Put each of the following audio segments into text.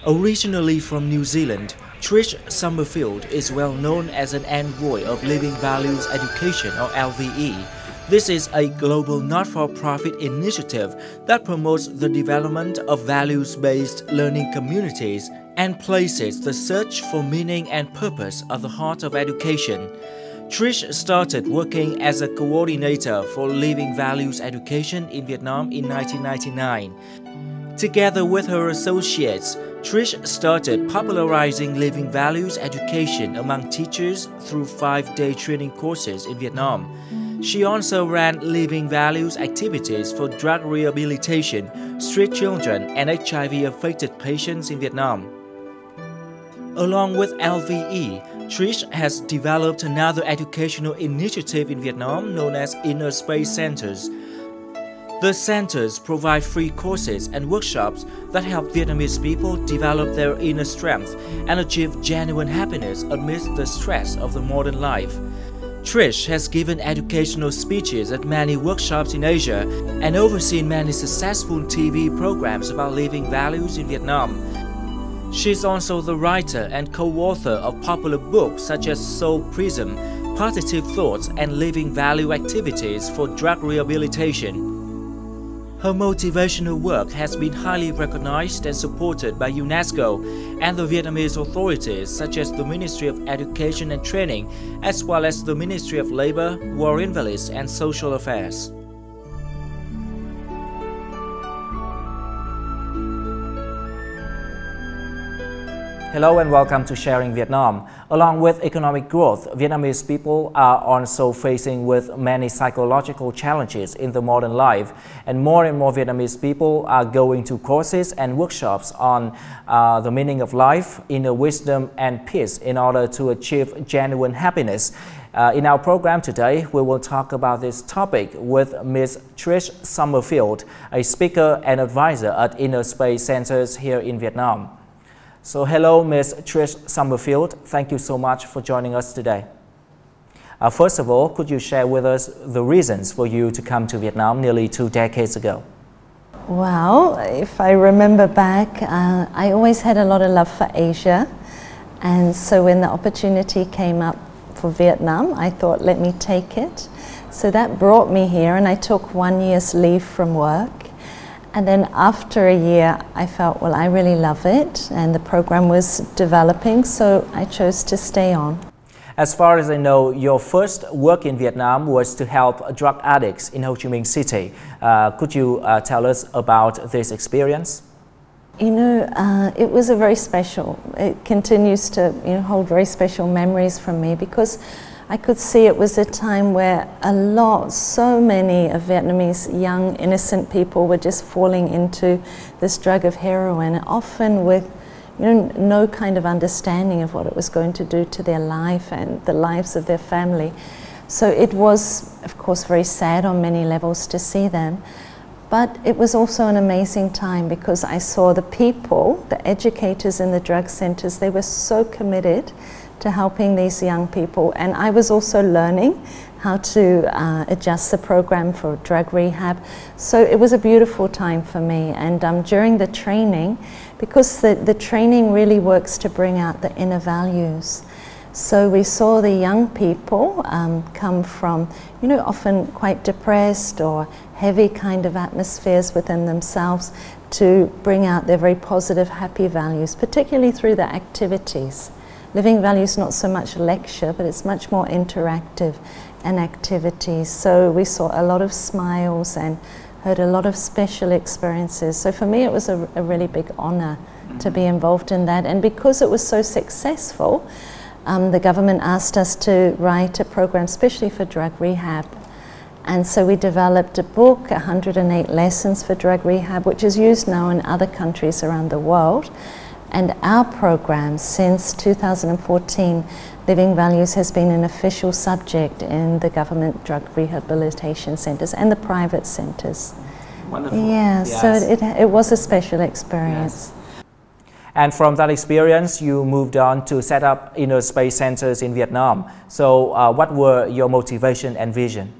Originally from New Zealand, Trish Summerfield is well known as an envoy of Living Values Education or LVE. This is a global not-for-profit initiative that promotes the development of values-based learning communities and places the search for meaning and purpose at the heart of education. Trish started working as a coordinator for Living Values Education in Vietnam in 1999. Together with her associates, Trish started popularizing Living Values Education among teachers through 5-day training courses in Vietnam. She also ran Living Values activities for drug rehabilitation, street children, and HIV-affected patients in Vietnam. Along with LVE, Trish has developed another educational initiative in Vietnam known as Inner Space Centers. The centers provide free courses and workshops that help Vietnamese people develop their inner strength and achieve genuine happiness amidst the stress of the modern life. Trish has given educational speeches at many workshops in Asia and overseen many successful TV programs about living values in Vietnam. She's also the writer and co-author of popular books such as Soul Prism, Positive Thoughts, and Living Value Activities for Drug Rehabilitation. Her motivational work has been highly recognized and supported by UNESCO and the Vietnamese authorities such as the Ministry of Education and Training, as well as the Ministry of Labor, War Invalids, and Social Affairs. Hello and welcome to Sharing Vietnam. Along with economic growth, Vietnamese people are also facing with many psychological challenges in the modern life, and more Vietnamese people are going to courses and workshops on the meaning of life, inner wisdom and peace in order to achieve genuine happiness. In our program today, we will talk about this topic with Ms. Trish Summerfield, a speaker and advisor at Inner Space Centers here in Vietnam. So hello, Ms. Trish Summerfield. Thank you so much for joining us today. First of all, could you share with us the reasons for you to come to Vietnam nearly 2 decades ago? Well, if I remember back, I always had a lot of love for Asia. And so when the opportunity came up for Vietnam, I thought, let me take it. So that brought me here, and I took 1 year's leave from work. And then after a year, I felt, well, I really love it, and the program was developing, so I chose to stay on. As far as I know, your first work in Vietnam was to help drug addicts in Ho Chi Minh City. Could you tell us about this experience? You know, it was a very special, it continues to hold very special memories from me, because I could see it was a time where so many of Vietnamese young, innocent people were just falling into this drug of heroin, often with no kind of understanding of what it was going to do to their life and the lives of their family. So it was, of course, very sad on many levels to see them. But it was also an amazing time because I saw the people, the educators in the drug centers, they were so committed to helping these young people, and I was also learning how to adjust the program for drug rehab. So it was a beautiful time for me, and during the training, because the training really works to bring out the inner values. So we saw the young people come from, often quite depressed or heavy kind of atmospheres within themselves to bring out their very positive, happy values, particularly through the activities. Living Values not so much lecture, but it's much more interactive and activities. So we saw a lot of smiles and heard a lot of special experiences. So for me it was a really big honor to be involved in that. And because it was so successful, the government asked us to write a program especially for drug rehab. And so we developed a book, 108 Lessons for Drug Rehab, which is used now in other countries around the world. And our program, since 2014, Living Values has been an official subject in the government drug rehabilitation centers and the private centers. Wonderful. Yeah, yes. So it was a special experience. Yes. And from that experience, you moved on to set up Inner Space Centers in Vietnam. So what were your motivation and vision?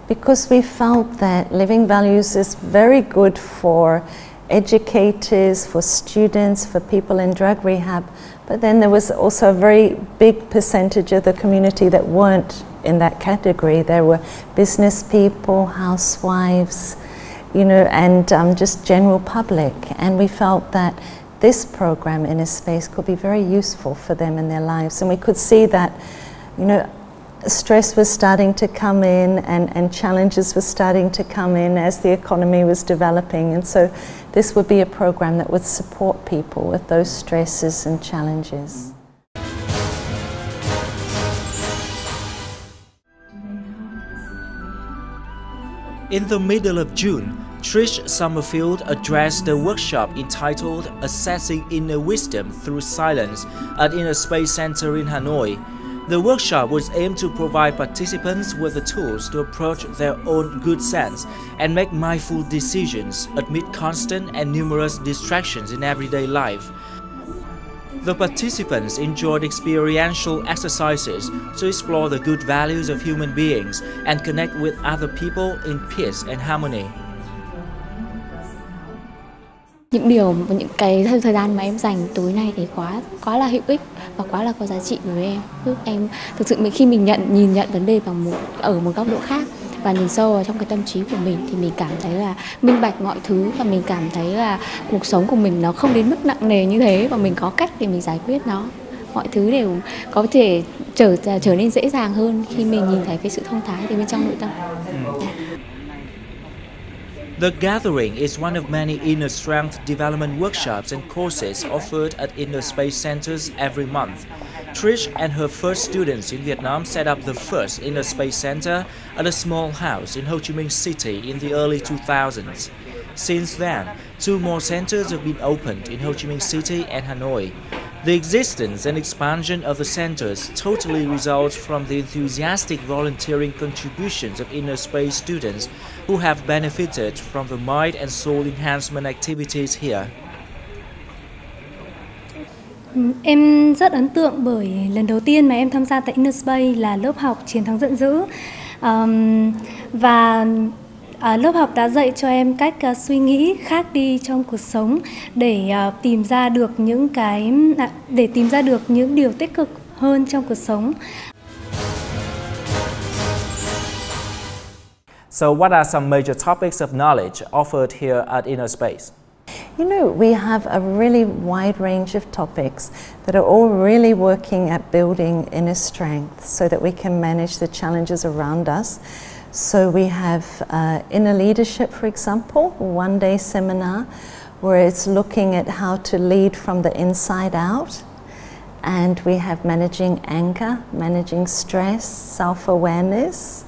Because we felt that Living Values is very good for educators, for students, for people in drug rehab, but then there was also a very big percentage of the community that weren't in that category. There were business people, housewives, you know, and just general public, and we felt that this program, Inner Space, could be very useful for them in their lives. And we could see that, you know, stress was starting to come in and challenges were starting to come in as the economy was developing. And so this would be a program that would support people with those stresses and challenges. In the middle of June, Trish Summerfield addressed the workshop entitled Assessing Inner Wisdom Through Silence at Inner Space Center in Hanoi. The workshop was aimed to provide participants with the tools to approach their own good sense and make mindful decisions amid constant and numerous distractions in everyday life. The participants enjoyed experiential exercises to explore the good values of human beings and connect with other people in peace and harmony. Những cái thời gian mà em dành tối nay thì quá là hữu ích và quá là có giá trị đối với em. Giúp em thực sự khi mình nhìn nhận vấn đề ở một góc độ khác và nhìn sâu vào trong cái tâm trí của mình thì mình cảm thấy là minh bạch mọi thứ và mình cảm thấy là cuộc sống của mình nó không đến mức nặng nề như thế và mình có cách để mình giải quyết nó. Mọi thứ đều có thể trở nên dễ dàng hơn khi mình nhìn thấy cái sự thông thái từ bên trong nội tâm. The gathering is one of many inner strength development workshops and courses offered at Inner Space centers every month. Trish and her first students in Vietnam set up the first Inner Space Center at a small house in Ho Chi Minh City in the early 2000s. Since then, 2 more centers have been opened in Ho Chi Minh City and Hanoi. The existence and expansion of the centers totally results from the enthusiastic volunteering contributions of Inner Space students who have benefited from the mind and soul enhancement activities here. Em rất ấn tượng bởi lần đầu tiên mà em tham gia tại Inner Space là lớp học Chiến thắng giận dữ. Và lớp học đã dạy cho em cách suy nghĩ khác đi trong cuộc sống để tìm ra được những điều tích cực hơn trong cuộc sống. So what are some major topics of knowledge offered here at Inner Space? You know, we have a really wide range of topics that are all really working at building inner strength so that we can manage the challenges around us. So we have inner leadership, for example, a one-day seminar where it's looking at how to lead from the inside out. And we have managing anger, managing stress, self-awareness.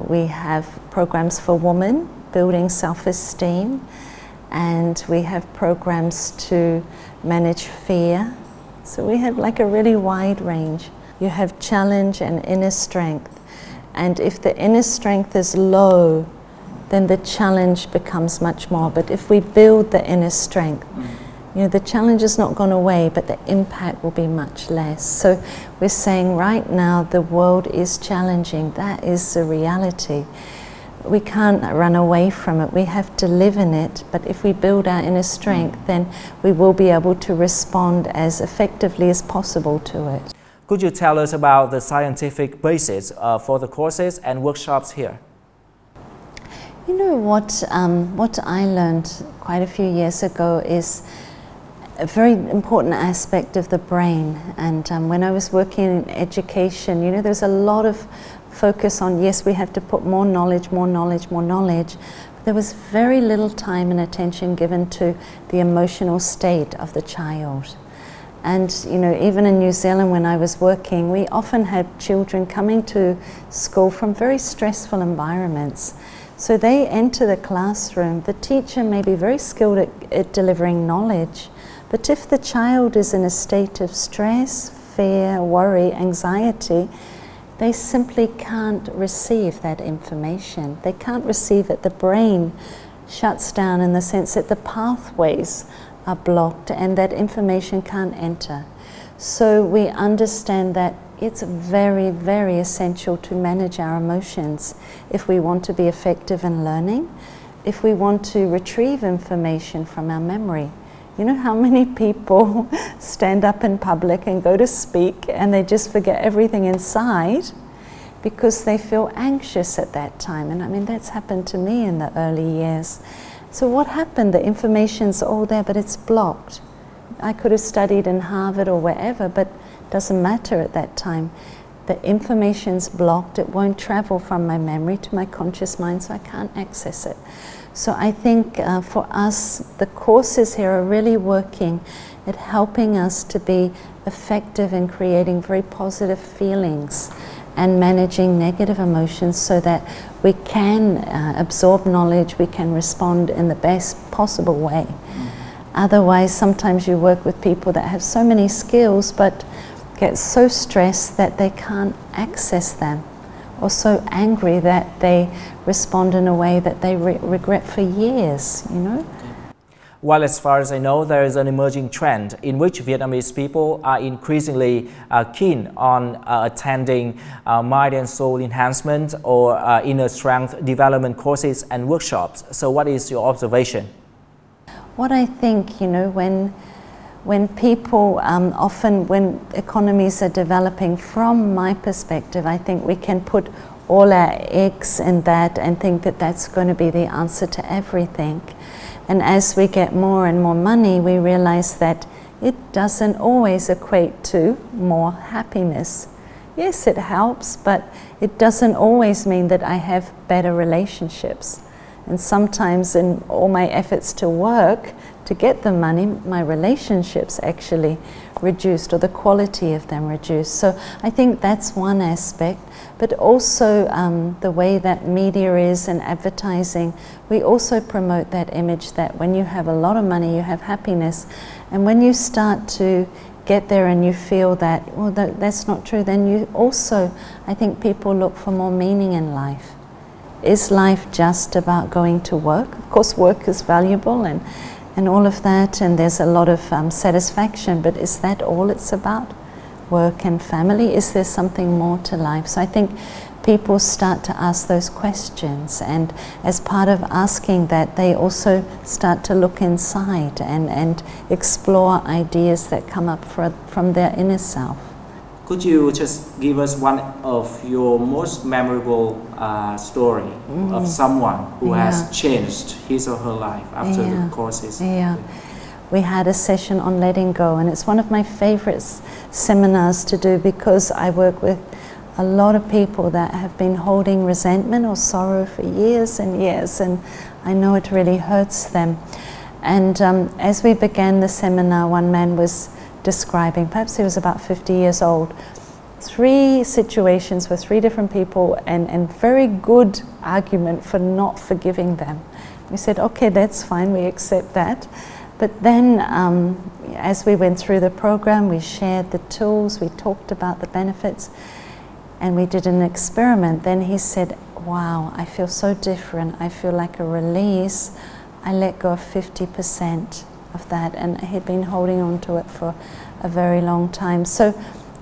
We have programs for women, building self-esteem. And we have programs to manage fear. So we have like a really wide range. You have challenge and inner strength. And if the inner strength is low, then the challenge becomes much more. But if we build the inner strength, you know, the challenge has not gone away, but the impact will be much less. So we're saying right now the world is challenging. That is the reality. We can't run away from it. We have to live in it. But if we build our inner strength, then we will be able to respond as effectively as possible to it. Could you tell us about the scientific basis for the courses and workshops here? You know what I learned quite a few years ago is a very important aspect of the brain. And when I was working in education, you know, there's a lot of focus on, yes, we have to put more knowledge, more knowledge, more knowledge. But there was very little time and attention given to the emotional state of the child. And you know, even in New Zealand when I was working, we often had children coming to school from very stressful environments. So they enter the classroom, the teacher may be very skilled at delivering knowledge, but if the child is in a state of stress, fear, worry, anxiety, they simply can't receive that information. They can't receive it. The brain shuts down in the sense that the pathways are blocked and that information can't enter. So we understand that it's very, very essential to manage our emotions if we want to be effective in learning, if we want to retrieve information from our memory. You know how many people stand up in public and go to speak and they just forget everything inside because they feel anxious at that time. And I mean, that's happened to me in the early years. So what happened? The information's all there, but it's blocked. I could have studied in Harvard or wherever, but it doesn't matter at that time. The information's blocked. It won't travel from my memory to my conscious mind, so I can't access it. So I think for us, the courses here are really working at helping us to be effective in creating very positive feelings and managing negative emotions so that we can absorb knowledge, we can respond in the best possible way. Otherwise, sometimes you work with people that have so many skills but get so stressed that they can't access them, or so angry that they respond in a way that they regret for years, you know? Well, as far as I know, there is an emerging trend in which Vietnamese people are increasingly keen on attending mind and soul enhancement or inner strength development courses and workshops. So what is your observation? What I think, you know, when people, often when economies are developing, from my perspective, I think we can put all our eggs in that and think that that's going to be the answer to everything. And as we get more and more money, we realize that it doesn't always equate to more happiness. Yes, it helps, but it doesn't always mean that I have better relationships. And sometimes in all my efforts to work to get the money, my relationships actually reduced, or the quality of them reduced. So I think that's one aspect, but also the way that media is and advertising, we also promote that image that when you have a lot of money, you have happiness. And when you start to get there and you feel that, well, that's not true, then you also, I think people look for more meaning in life. Is life just about going to work? Of course, work is valuable and all of that, and there's a lot of satisfaction, but is that all it's about? Work and family? Is there something more to life? So I think people start to ask those questions, and as part of asking that, they also start to look inside and explore ideas that come up from their inner self. Could you just give us one of your most memorable story of someone who has changed his or her life after the courses? Yeah, we had a session on letting go, and it's one of my favorite seminars to do because I work with a lot of people that have been holding resentment or sorrow for years and years, and I know it really hurts them. And as we began the seminar, one man was describing, perhaps he was about 50 years old, 3 situations with 3 different people and very good argument for not forgiving them. We said, okay, that's fine, we accept that. But then as we went through the program, we shared the tools, we talked about the benefits, and we did an experiment. Then he said, wow, I feel so different, I feel like a release. I let go of 50% of that, and he'd been holding on to it for a very long time. So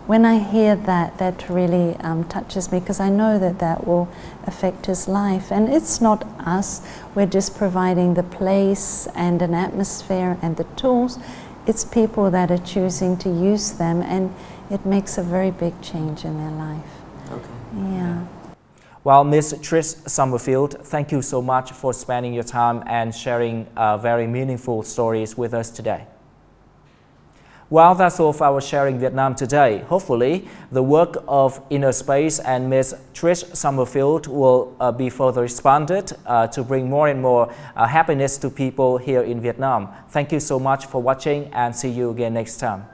when I hear that, that really touches me, because I know that that will affect his life. And it's not us, we're just providing the place and an atmosphere and the tools. It's people that are choosing to use them, and it makes a very big change in their life. Okay. Yeah. Well, Ms. Trish Summerfield, thank you so much for spending your time and sharing very meaningful stories with us today. Well, that's all for our Sharing Vietnam today. Hopefully, the work of Inner Space and Ms. Trish Summerfield will be further expanded to bring more and more happiness to people here in Vietnam. Thank you so much for watching, and see you again next time.